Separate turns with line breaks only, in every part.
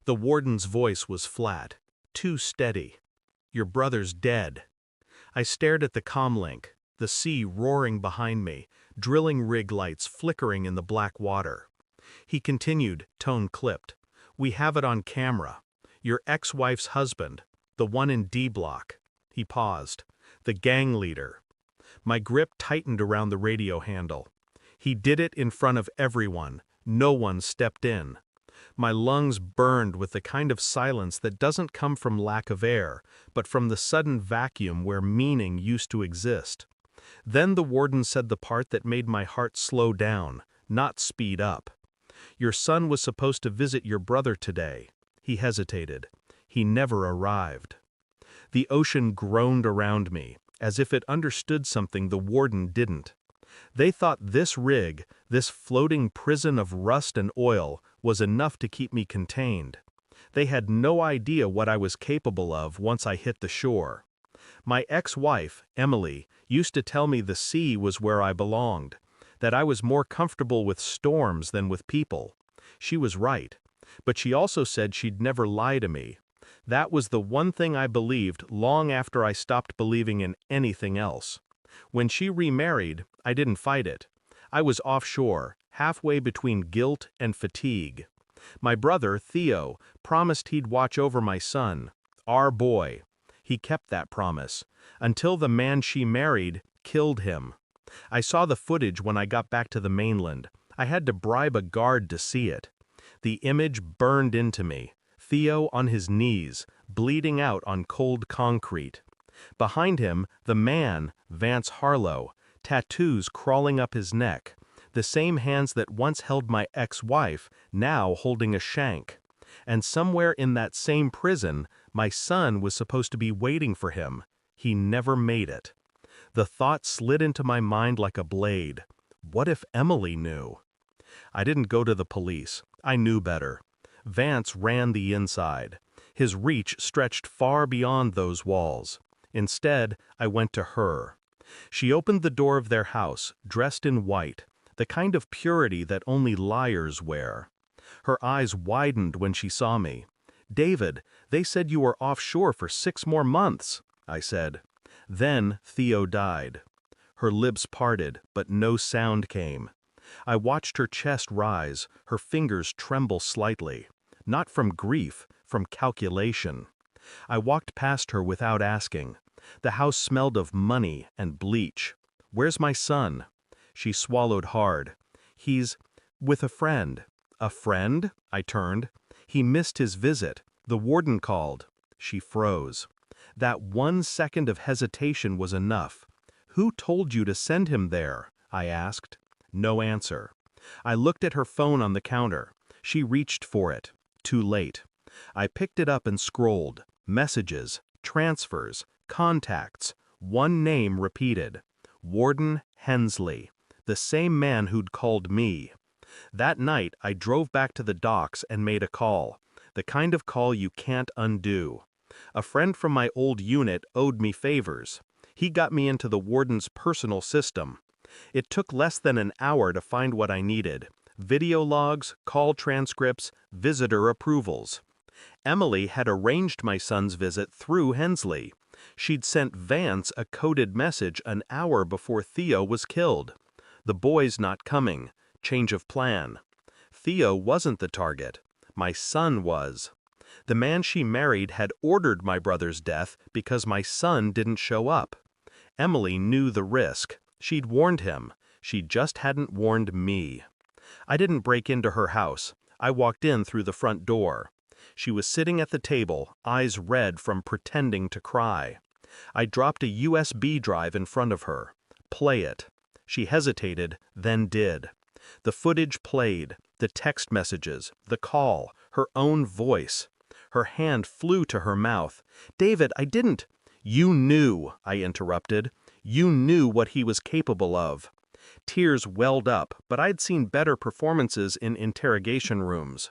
The warden's voice was flat, too steady. "Your brother's dead." I stared at the comlink, the sea roaring behind me, drilling rig lights flickering in the black water. He continued, tone clipped. "We have it on camera. Your ex-wife's husband, the one in D block." He paused. "The gang leader." My grip tightened around the radio handle. He did it in front of everyone. No one stepped in. My lungs burned with the kind of silence that doesn't come from lack of air, but from the sudden vacuum where meaning used to exist. Then the warden said the part that made my heart slow down, not speed up. "Your son was supposed to visit your brother today." He hesitated. "He never arrived." The ocean groaned around me, as if it understood something the warden didn't. They thought this rig, this floating prison of rust and oil, was enough to keep me contained. They had no idea what I was capable of once I hit the shore. My ex-wife, Emily, used to tell me the sea was where I belonged, that I was more comfortable with storms than with people. She was right, but she also said she'd never lie to me. That was the one thing I believed long after I stopped believing in anything else. When she remarried, I didn't fight it. I was offshore, halfway between guilt and fatigue. My brother, Theo, promised he'd watch over my son, our boy. He kept that promise, until the man she married killed him. I saw the footage when I got back to the mainland. I had to bribe a guard to see it. The image burned into me. Theo on his knees, bleeding out on cold concrete. Behind him, the man, Vance Harlow, tattoos crawling up his neck, the same hands that once held my ex-wife, now holding a shank. And somewhere in that same prison, my son was supposed to be waiting for him. He never made it. The thought slid into my mind like a blade. What if Emily knew? I didn't go to the police. I knew better. Vance ran the inside. His reach stretched far beyond those walls. Instead, I went to her. She opened the door of their house, dressed in white, the kind of purity that only liars wear. Her eyes widened when she saw me. "David, they said you were offshore for 6 more months," I said. Then Theo died. Her lips parted, but no sound came. I watched her chest rise, her fingers tremble slightly. Not from grief, from calculation. I walked past her without asking. The house smelled of money and bleach. "Where's my son?" She swallowed hard. "He's with a friend." "A friend?" I turned. "He missed his visit. The warden called." She froze. That 1 second of hesitation was enough. "Who told you to send him there?" I asked. No answer. I looked at her phone on the counter. She reached for it. Too late. I picked it up and scrolled. Messages, transfers, contacts. One name repeated. Warden Hensley. The same man who'd called me. That night, I drove back to the docks and made a call. The kind of call you can't undo. A friend from my old unit owed me favors. He got me into the warden's personal system. It took less than an hour to find what I needed. Video logs, call transcripts, visitor approvals. Emily had arranged my son's visit through Hensley. She'd sent Vance a coded message an hour before Theo was killed. "The boy's not coming. Change of plan." Theo wasn't the target. My son was. The man she married had ordered my brother's death because my son didn't show up. Emily knew the risk. She'd warned him. She just hadn't warned me. I didn't break into her house. I walked in through the front door. She was sitting at the table, eyes red from pretending to cry. I dropped a USB drive in front of her. "Play it." She hesitated, then did. The footage played, the text messages, the call, her own voice. Her hand flew to her mouth. "David, I didn't—" "You knew," I interrupted. "You knew what he was capable of." Tears welled up, but I'd seen better performances in interrogation rooms.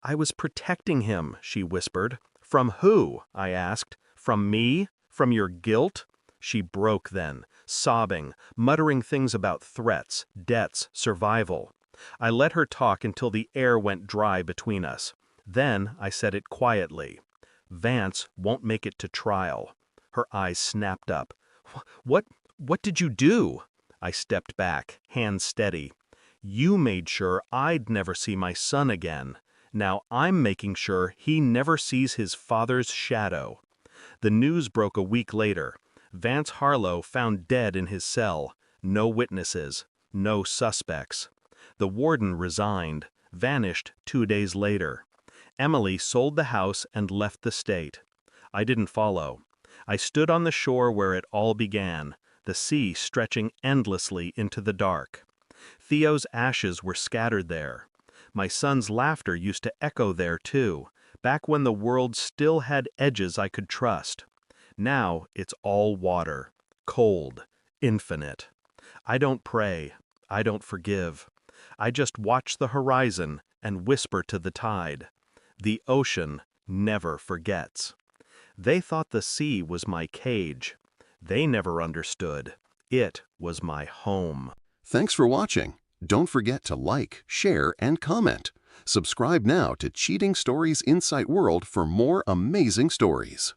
"I was protecting him," she whispered. "From who?" I asked. "From me? From your guilt?" She broke then, sobbing, muttering things about threats, debts, survival. I let her talk until the air went dry between us. Then I said it quietly. Vance won't make it to trial. Her eyes snapped up. What, what did you do? I stepped back, hands steady. You made sure I'd never see my son again. Now I'm making sure he never sees his father's shadow. The news broke a week later. Vance Harlow found dead in his cell. No witnesses. No suspects. The warden resigned, vanished 2 days later. Emily sold the house and left the state. I didn't follow. I stood on the shore where it all began, the sea stretching endlessly into the dark. Theo's ashes were scattered there. My son's laughter used to echo there too, back when the world still had edges I could trust. Now it's all water, cold, infinite. I don't pray. I don't forgive. I just watch the horizon and whisper to the tide. The ocean never forgets. They thought the sea was my cage. They never understood. It was my home.
Thanks for watching. Don't forget to like, share, and comment. Subscribe now to Cheating Stories Insight World for more amazing stories.